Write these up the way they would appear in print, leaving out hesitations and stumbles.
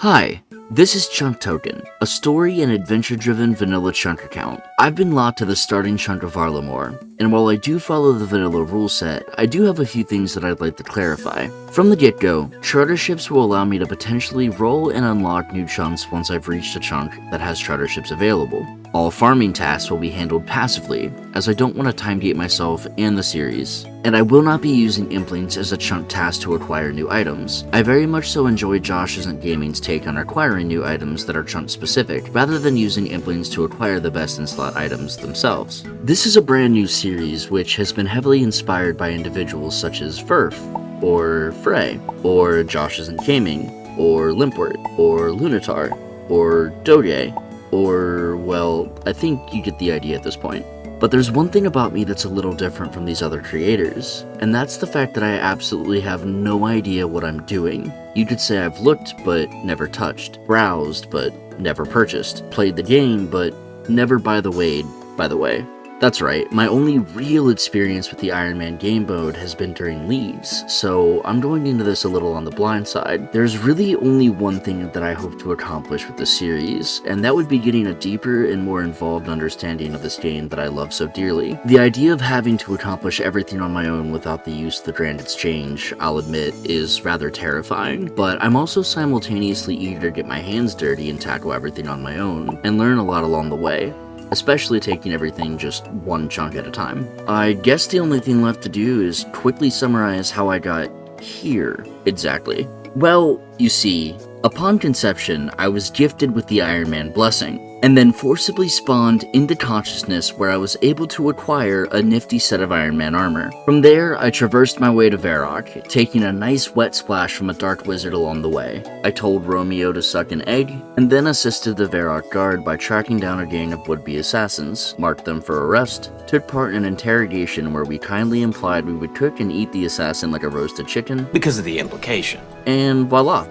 Hi, this is Chunk Token, a story and adventure-driven vanilla chunk account. I've been locked to the starting chunk of Varlamore, and while I do follow the vanilla rule set, I do have a few things that I'd like to clarify. From the get-go, charter ships will allow me to potentially roll and unlock new chunks once I've reached a chunk that has charter ships available. All farming tasks will be handled passively, as I don't want to timegate myself and the series. And I will not be using Implings as a chunk task to acquire new items. I very much so enjoy Josh Isn't Gaming's take on acquiring new items that are chunk specific, rather than using Implings to acquire the best in slot items themselves. This is a brand new series which has been heavily inspired by individuals such as Verf, or Frey, or Josh Isn't Gaming, or Limpwort, or Lunatar, or Doge, or, well, I think you get the idea at this point. But there's one thing about me that's a little different from these other creators, and that's the fact that I absolutely have no idea what I'm doing. You could say I've looked but never touched, browsed but never purchased, played the game but never by the way. That's right, my only real experience with the Ironman game mode has been during leaves, so I'm going into this a little on the blind side. There's really only one thing that I hope to accomplish with this series, and that would be getting a deeper and more involved understanding of this game that I love so dearly. The idea of having to accomplish everything on my own without the use of the Grand Exchange, I'll admit, is rather terrifying, but I'm also simultaneously eager to get my hands dirty and tackle everything on my own, and learn a lot along the way. Especially taking everything just one chunk at a time. I guess the only thing left to do is quickly summarize how I got here, exactly. Well, you see, upon conception, I was gifted with the Ironman blessing, and then forcibly spawned into consciousness where I was able to acquire a nifty set of Ironman armor. From there, I traversed my way to Varrock, taking a nice wet splash from a dark wizard along the way. I told Romeo to suck an egg, and then assisted the Varrock guard by tracking down a gang of would-be assassins, marked them for arrest, took part in an interrogation where we kindly implied we would cook and eat the assassin like a roasted chicken, because of the implication. and voila!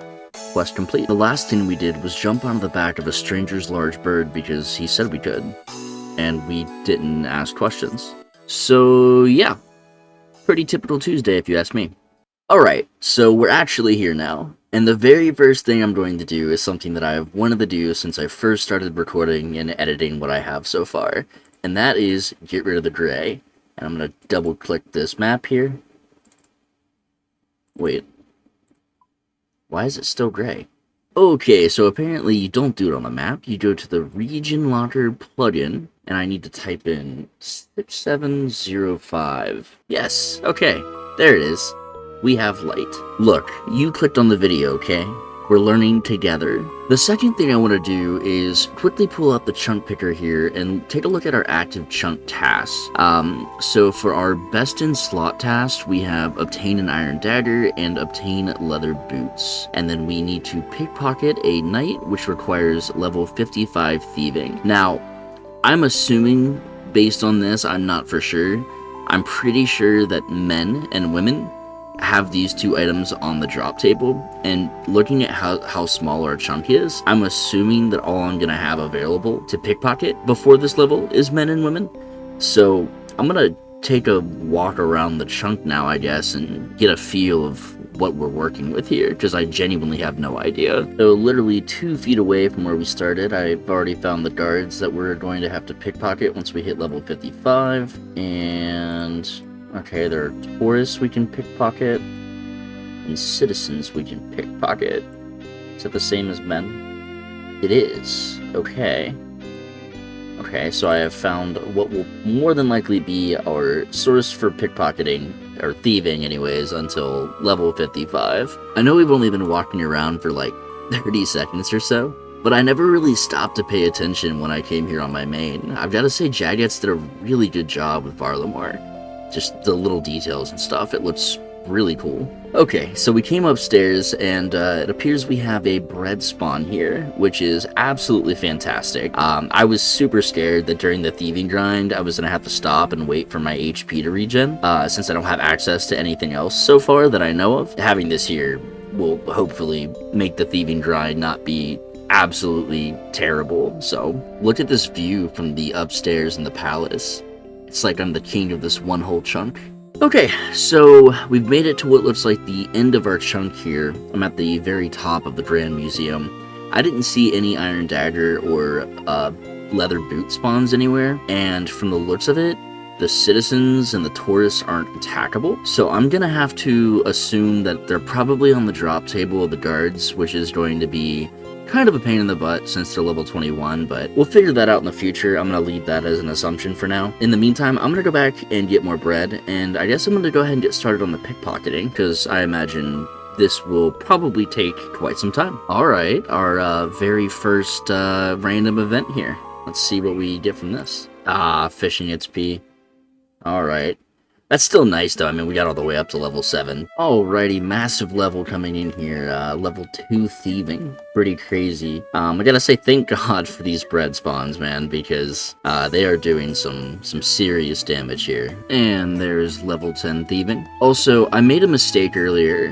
Quest complete. The last thing we did was jump onto the back of a stranger's large bird because he said we could, and we didn't ask questions. So yeah, pretty typical Tuesday if you ask me. Alright, so we're actually here now, and the very first thing I'm going to do is something that I've wanted to do since I first started recording and editing what I have so far, and that is get rid of the gray. And I'm going to double click this map here. Wait. Why is it still gray? Okay, so apparently you don't do it on the map. You go to the Region Locker plugin, and I need to type in 6705. Yes, okay, there it is. We have light. Look, you clicked on the video, okay? We're learning together. The second thing I want to do is quickly pull up the chunk picker here and take a look at our active chunk tasks. So for our best in slot task, we have obtain an iron dagger and obtain leather boots. And then we need to pickpocket a knight, which requires level 55 thieving. Now, I'm assuming based on this, I'm not for sure. I'm pretty sure that men and women have these two items on the drop table, and looking at how small our chunk is, I'm assuming that all I'm gonna have available to pickpocket before this level is men and women. So I'm gonna take a walk around the chunk now, I guess, and get a feel of what we're working with here, because I genuinely have no idea. So literally 2 feet away from where we started, I've already found the guards that we're going to have to pickpocket once we hit level 55, and okay, there are tourists we can pickpocket, and citizens we can pickpocket. Is that the same as men? It is. Okay. Okay, so I have found what will more than likely be our source for pickpocketing, or thieving anyways, until level 55. I know we've only been walking around for like 30 seconds or so, but I never really stopped to pay attention when I came here on my main. I've got to say Jaggets did a really good job with Varlamore. Just the little details and stuff, it looks really cool. Okay, so we came upstairs, and it appears we have a bread spawn here, which is absolutely fantastic. I was super scared that during the thieving grind, I was gonna have to stop and wait for my HP to regen, since I don't have access to anything else so far that I know of. Having this here will hopefully make the thieving grind not be absolutely terrible. So, look at this view from the upstairs in the palace. It's like I'm the king of this one whole chunk. Okay, so we've made it to what looks like the end of our chunk here. I'm at the very top of the Grand Museum. I didn't see any iron dagger or leather boot spawns anywhere, and from the looks of it, the citizens and the tourists aren't attackable. So I'm gonna have to assume that they're probably on the drop table of the guards, which is going to be kind of a pain in the butt since they're level 21, but we'll figure that out in the future. I'm going to leave that as an assumption for now. In the meantime, I'm going to go back and get more bread, and I guess I'm going to go ahead and get started on the pickpocketing, because I imagine this will probably take quite some time. Alright, our very first random event here. Let's see what we get from this. Fishing XP. Alright. That's still nice, though. I mean, we got all the way up to level 7. Alrighty, massive level coming in here. Level 2 Thieving. Pretty crazy. I gotta say thank God for these bread spawns, man, because they are doing some serious damage here. And there's level 10 Thieving. Also, I made a mistake earlier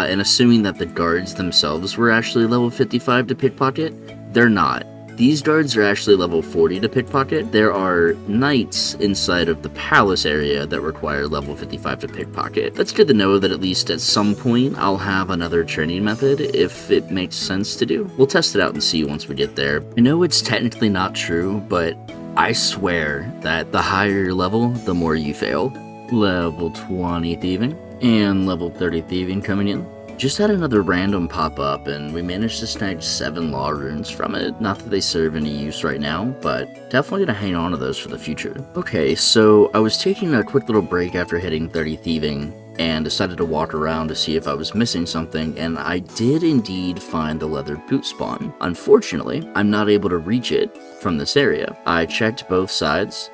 in assuming that the guards themselves were actually level 55 to pickpocket. They're not. These guards are actually level 40 to pickpocket. There are knights inside of the palace area that require level 55 to pickpocket. That's good to know that at least at some point I'll have another training method if it makes sense to do. We'll test it out and see once we get there. I know it's technically not true, but I swear that the higher your level, the more you fail. Level 20 Thieving and level 30 Thieving coming in. Just had another random pop up, and we managed to snag 7 law runes from it. Not that they serve any use right now, but definitely gonna hang on to those for the future. Okay, so I was taking a quick little break after hitting 30 Thieving, and decided to walk around to see if I was missing something, and I did indeed find the leather boot spawn. Unfortunately, I'm not able to reach it from this area. I checked both sides.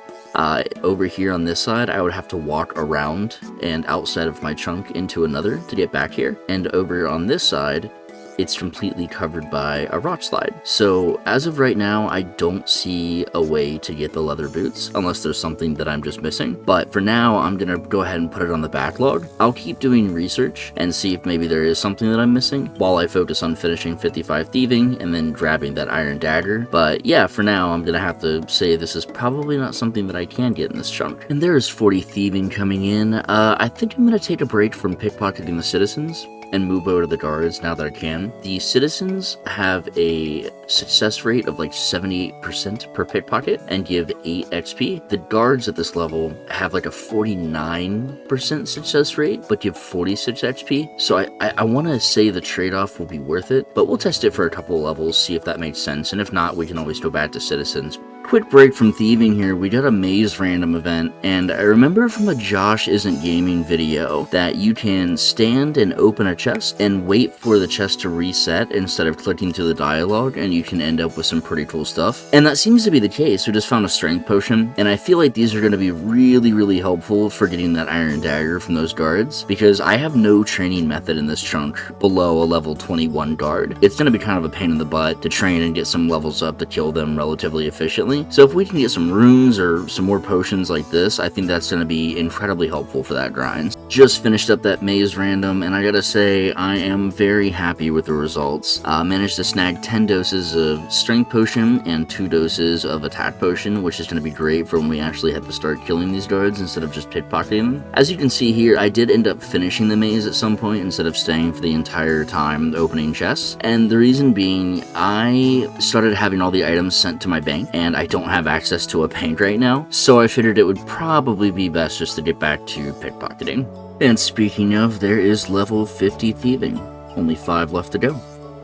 Over here on this side, I would have to walk around and outside of my chunk into another to get back here. And over on this side, it's completely covered by a rock slide. So as of right now, I don't see a way to get the leather boots unless there's something that I'm just missing. But for now, I'm gonna go ahead and put it on the backlog. I'll keep doing research and see if maybe there is something that I'm missing while I focus on finishing 55 Thieving and then grabbing that iron dagger. But yeah, for now, I'm gonna have to say this is probably not something that I can get in this chunk. And there's 40 Thieving coming in. I think I'm gonna take a break from pickpocketing the citizens and move over to the guards now that I can. The citizens have a success rate of like 78% per pickpocket and give 8 XP. The guards at this level have like a 49% success rate but give 46 XP. So I want to say the trade-off will be worth it, but we'll test it for a couple of levels, see if that makes sense, and if not, we can always go back to citizens. Quick break from thieving here, we did a maze random event, and I remember from a Josh Isn't Gaming video that you can stand and open a chest and wait for the chest to reset instead of clicking through the dialogue, and you can end up with some pretty cool stuff. And that seems to be the case. We just found a strength potion, and I feel like these are going to be really helpful for getting that iron dagger from those guards, because I have no training method in this chunk below a level 21 guard. It's going to be kind of a pain in the butt to train and get some levels up to kill them relatively efficiently. So if we can get some runes or some more potions like this, I think that's going to be incredibly helpful for that grind. Just finished up that maze random, and I gotta say, I am very happy with the results. Managed to snag 10 doses of strength potion and 2 doses of attack potion, which is going to be great for when we actually have to start killing these guards instead of just pickpocketing them. As you can see here, I did end up finishing the maze at some point instead of staying for the entire time opening chests, and the reason being, I started having all the items sent to my bank, and I don't have access to a bank right now, so I figured it would probably be best just to get back to pickpocketing. And speaking of, there is level 50 thieving. Only 5 left to go.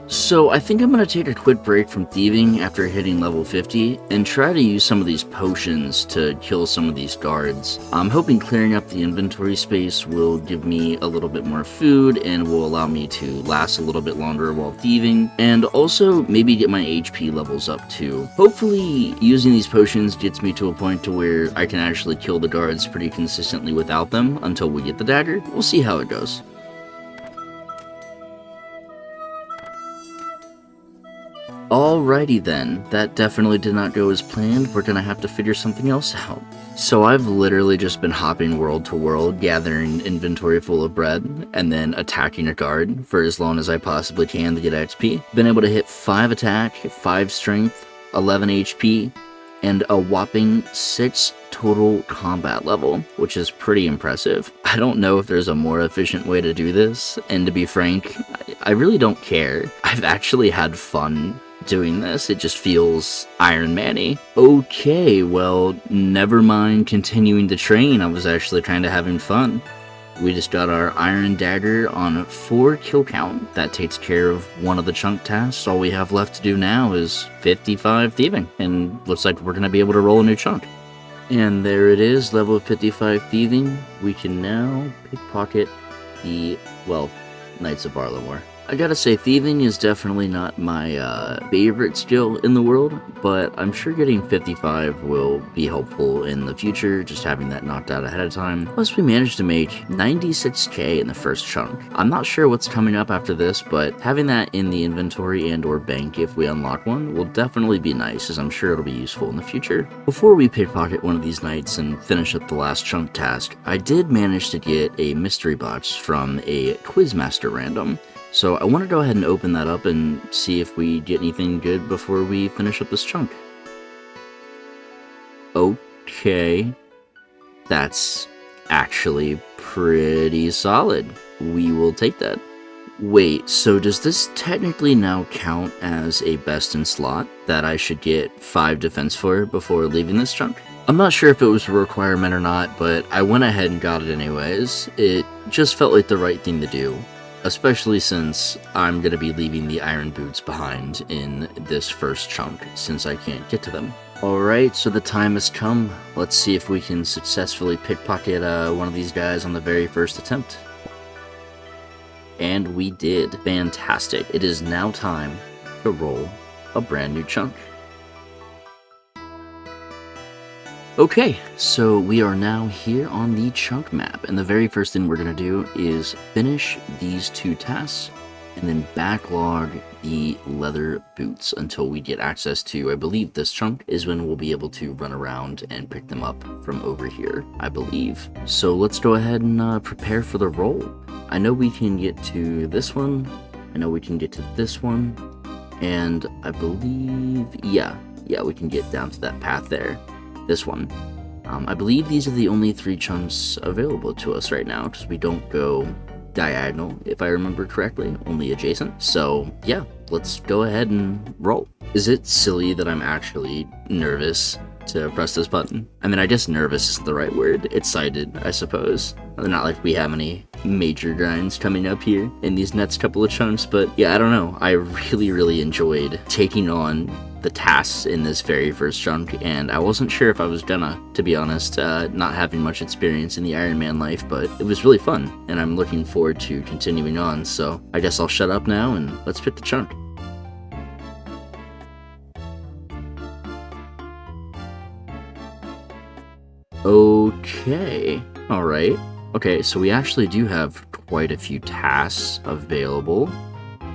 So I think I'm going to take a quick break from thieving after hitting level 50 and try to use some of these potions to kill some of these guards. I'm hoping clearing up the inventory space will give me a little bit more food and will allow me to last a little bit longer while thieving, and also maybe get my HP levels up too. Hopefully using these potions gets me to a point to where I can actually kill the guards pretty consistently without them until we get the dagger. We'll see how it goes. Alrighty then, that definitely did not go as planned. We're gonna have to figure something else out. So I've literally just been hopping world to world, gathering inventory full of bread, and then attacking a guard for as long as I possibly can to get XP. Been able to hit 5 attack, 5 strength, 11 HP, and a whopping 6 total combat level, which is pretty impressive. I don't know if there's a more efficient way to do this, and to be frank, I really don't care. I've actually had fun doing this. It just feels Ironman-y. Okay, well, never mind continuing to train. I was actually kind of having fun. We just got our Iron Dagger on 4 kill count. That takes care of one of the chunk tasks. All we have left to do now is 55 Thieving, and looks like we're going to be able to roll a new chunk. And there it is, level 55 Thieving. We can now pickpocket the, well, Knights of Varlamore. I gotta say, Thieving is definitely not my favorite skill in the world, but I'm sure getting 55 will be helpful in the future, just having that knocked out ahead of time. Plus, we managed to make 96k in the first chunk. I'm not sure what's coming up after this, but having that in the inventory and or bank if we unlock one will definitely be nice, as I'm sure it'll be useful in the future. Before we pickpocket one of these knights and finish up the last chunk task, I did manage to get a mystery box from a Quizmaster random. So I want to go ahead and open that up and see if we get anything good before we finish up this chunk. Okay, that's actually pretty solid. We will take that. Wait, so does this technically now count as a best in slot that I should get 5 defense for before leaving this chunk? I'm not sure if it was a requirement or not, but I went ahead and got it anyways. It just felt like the right thing to do. Especially since I'm going to be leaving the iron boots behind in this first chunk, since I can't get to them. Alright, so the time has come. Let's see if we can successfully pickpocket one of these guys on the very first attempt. And we did. Fantastic. It is now time to roll a brand new chunk. Okay, so we are now here on the chunk map, and the very first thing we're going to do is finish these 2 tasks, and then backlog the leather boots until we get access to, I believe this chunk is when we'll be able to run around and pick them up from over here, I believe. So let's go ahead and prepare for the roll. I know we can get to this one, I know we can get to this one, and I believe, yeah, we can get down to that path there. This one. I believe these are the only 3 chunks available to us right now, because we don't go diagonal, if I remember correctly, only adjacent. So yeah, let's go ahead and roll. Is it silly that I'm actually nervous to press this button? I mean, I guess nervous isn't the right word. Excited, I suppose. Not like we have any major grinds coming up here in these next couple of chunks, but yeah, I don't know. I really enjoyed taking on the tasks in this very first chunk, and I wasn't sure if I was gonna, to be honest, not having much experience in the Ironman life, but it was really fun, and I'm looking forward to continuing on, so I guess I'll shut up now and let's pick the chunk. Okay, alright. Okay, so we actually do have quite a few tasks available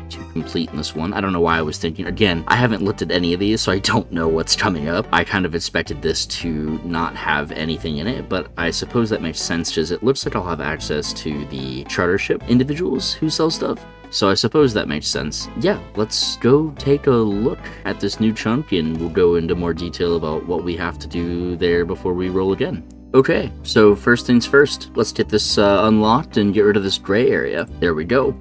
to complete in this one. I don't know why I was thinking, again, I haven't looked at any of these, so I don't know what's coming up. I kind of expected this to not have anything in it, but I suppose that makes sense because it looks like I'll have access to the charter ship individuals who sell stuff. So I suppose that makes sense. Yeah, let's go take a look at this new chunk and we'll go into more detail about what we have to do there before we roll again. Okay, so first things first, let's get this unlocked and get rid of this gray area. There we go.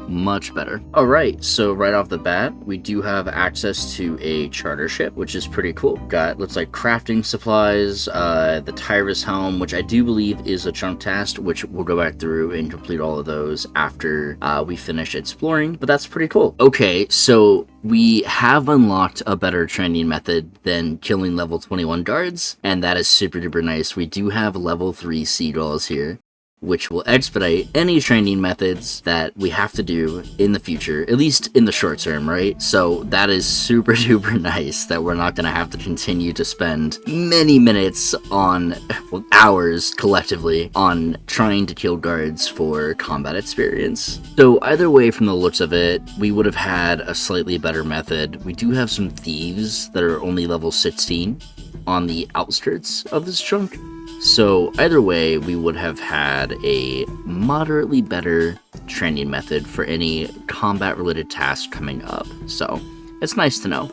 Much better. Alright, so right off the bat, we do have access to a charter ship, which is pretty cool. Got, looks like crafting supplies, the TAHZ helm, which I do believe is a chunk task, which we'll go back through and complete all of those after we finish exploring, but that's pretty cool. Okay, so we have unlocked a better training method than killing level 21 guards, and that is super duper nice. We do have level 3 seagulls here, which will expedite any training methods that we have to do in the future, at least in the short term, right? So that is super duper nice that we're not going to have to continue to spend many minutes on, well, hours collectively on trying to kill guards for combat experience. So either way, from the looks of it, we would have had a slightly better method. We do have some thieves that are only level 16 on the outskirts of this chunk. So either way, we would have had a moderately better training method for any combat-related task coming up. So it's nice to know.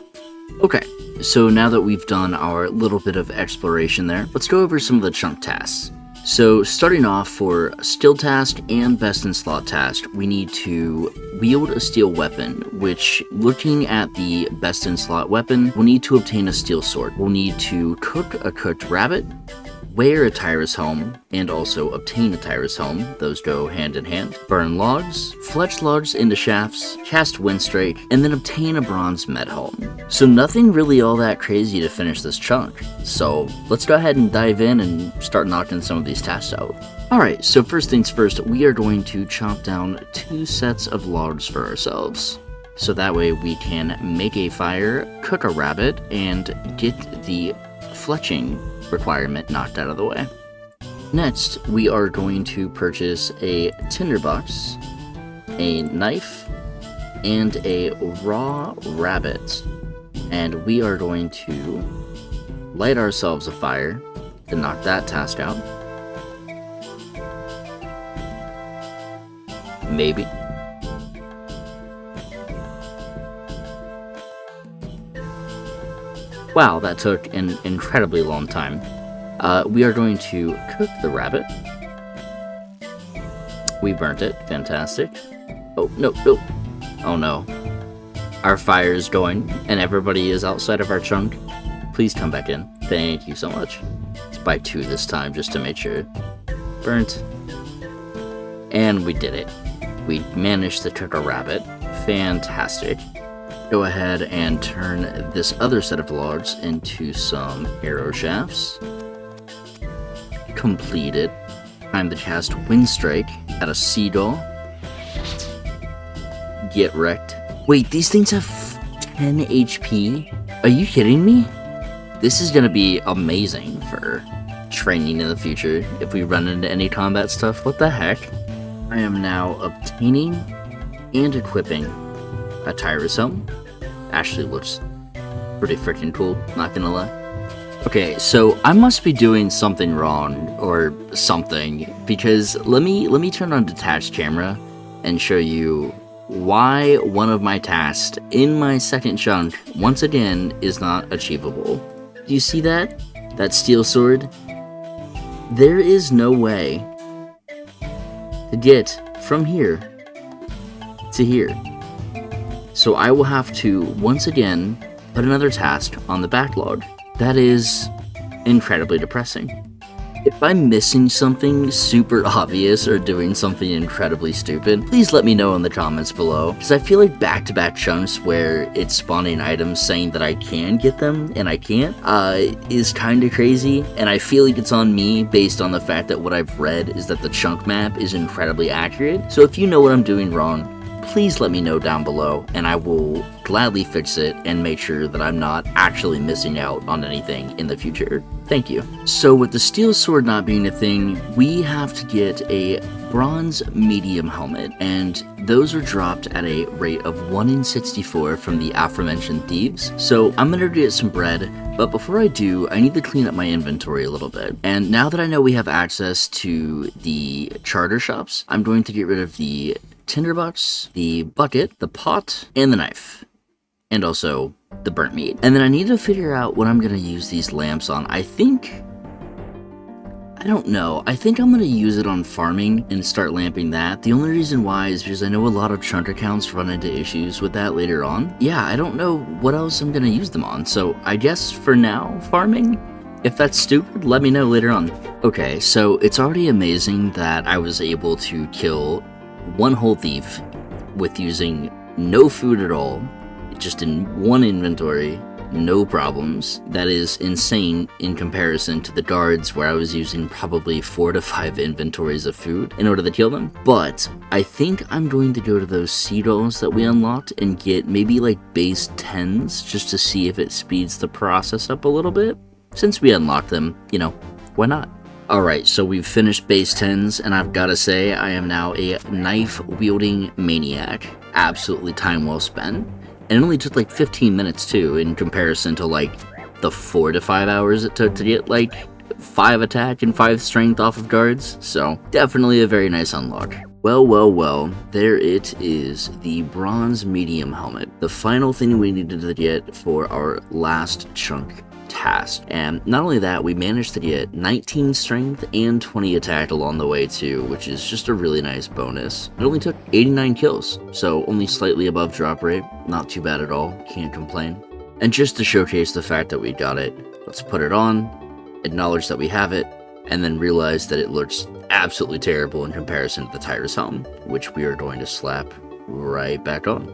Okay, so now that we've done our little bit of exploration there, let's go over some of the chunk tasks. So starting off for skill task and best in slot task, we need to wield a steel weapon, which looking at the best in slot weapon, we'll need to obtain a steel sword. We'll need to cook a cooked rabbit, wear a TAHZ helm, and also obtain a TAHZ helm. Those go hand in hand. Burn logs, fletch logs into shafts, cast windstrike, and then obtain a bronze med helm. So nothing really all that crazy to finish this chunk. So let's go ahead and dive in and start knocking some of these tasks out. Alright, so first things first, we are going to chop down 2 sets of logs for ourselves. So that way we can make a fire, cook a rabbit, and get the fletching requirement knocked out of the way. Next, we are going to purchase a tinderbox, a knife, and a raw rabbit. And we are going to light ourselves a fire to knock that task out. Maybe. Wow, that took an incredibly long time. We are going to cook the rabbit. We burnt it. Fantastic. Oh, no, no. Oh, no. Our fire is going, and everybody is outside of our chunk. Please come back in. Thank you so much. It's by 2 this time, just to make sure. Burnt. And we did it. We managed to cook a rabbit. Fantastic. Go ahead and turn this other set of logs into some arrow shafts. Completed. Time to cast Windstrike at a seagull. Get wrecked. Wait, these things have 10 HP? Are you kidding me? This is gonna be amazing for training in the future if we run into any combat stuff. What the heck? I am now obtaining and equipping a TAHZ helm. Actually looks pretty freaking cool, not gonna lie. Okay, so I must be doing something wrong or something, because let me turn on detached camera and show you why one of my tasks in my second chunk once again is not achievable. Do you see that? That steel sword? There is no way to get from here to here. So I will have to, once again, put another task on the backlog. That is incredibly depressing. If I'm missing something super obvious or doing something incredibly stupid, please let me know in the comments below, because I feel like back-to-back chunks where it's spawning items saying that I can get them and I can't, is kinda crazy, and I feel like it's on me based on the fact that what I've read is that the chunk map is incredibly accurate. So if you know what I'm doing wrong, please let me know down below, and I will gladly fix it and make sure that I'm not actually missing out on anything in the future. Thank you. So with the steel sword not being a thing, we have to get a bronze medium helmet, and those are dropped at a rate of 1 in 64 from the aforementioned thieves. So I'm gonna get some bread, but before I do, I need to clean up my inventory a little bit. And now that I know we have access to the charter shops, I'm going to get rid of the tinderbox, the bucket, the pot, and the knife. And also the burnt meat. And then I need to figure out what I'm going to use these lamps on. I don't know. I think I'm going to use it on farming and start lamping that. The only reason why is because I know a lot of chunk accounts run into issues with that later on. Yeah, I don't know what else I'm going to use them on. So I guess for now, farming. If that's stupid, let me know later on. Okay, so it's already amazing that I was able to kill one whole thief with using no food at all, just in one inventory, no problems. That is insane in comparison to the guards where I was using probably 4 to 5 inventories of food in order to kill them. But I think I'm going to go to those seagulls that we unlocked and get maybe like base 10s just to see if it speeds the process up a little bit. Since we unlocked them, you know, why not? Alright, so we've finished base 10s, and I've gotta say, I am now a knife-wielding maniac. Absolutely time well spent. And it only took like 15 minutes too, in comparison to like the 4 to 5 hours it took to get like 5 attack and 5 strength off of guards. So, definitely a very nice unlock. Well, there it is, the bronze medium helmet, the final thing we needed to get for our last chunk task. And not only that, we managed to get 19 strength and 20 attack along the way too, which is just a really nice bonus. It only took 89 kills, so only slightly above drop rate, not too bad at all, can't complain. And just to showcase the fact that we got it, let's put it on, acknowledge that we have it, and then realize that it looks absolutely terrible in comparison to the TAHZ helm, which we are going to slap right back on.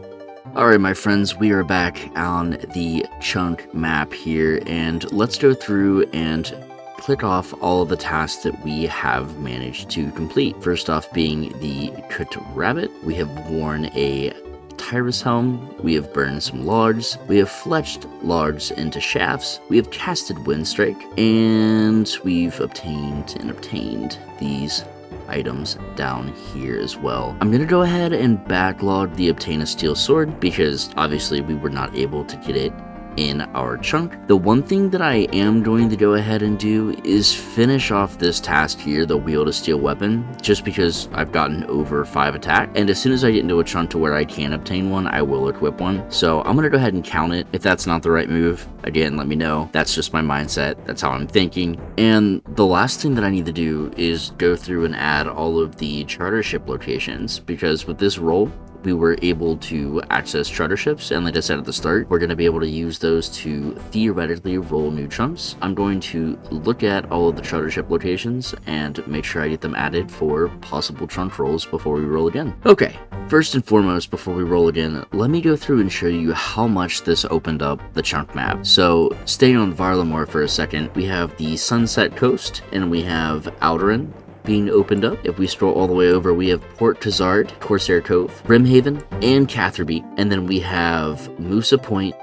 Alright my friends, we are back on the chunk map here, and let's go through and click off all of the tasks that we have managed to complete. First off being the cooked rabbit. We have worn a TAHZ helm, we have burned some logs, we have fletched logs into shafts, we have casted windstrike, and we've obtained these items down here as well. I'm gonna go ahead and backlog the obtain a steel sword because obviously we were not able to get it in our chunk. The one thing that I am going to go ahead and do is finish off this task here, the wield a steel weapon, just because I've gotten over 5 attack, and as soon as I get into a chunk to where I can obtain one, I will equip one. So I'm gonna go ahead and count it. If that's not the right move, again, let me know. That's just my mindset, that's how I'm thinking. And the last thing that I need to do is go through and add all of the charter ship locations, because with this roll, we were able to access charter ships, and like I said at the start, we're going to be able to use those to theoretically roll new chunks. I'm going to look at all of the charter ship locations and make sure I get them added for possible chunk rolls before we roll again. Okay, first and foremost, before we roll again, let me go through and show you how much this opened up the chunk map. So staying on Varlamore for a second, we have the Sunset Coast, and we have Alderan being opened up. If we scroll all the way over, we have Port Tazard, Corsair Cove, Brimhaven, and Catherby, and then we have Musa Point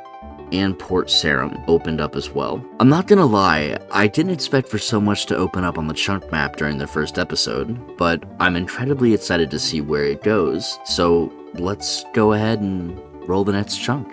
and Port Sarum opened up as well. I'm not gonna lie, I didn't expect for so much to open up on the chunk map during the first episode, but I'm incredibly excited to see where it goes, so let's go ahead and roll the next chunk.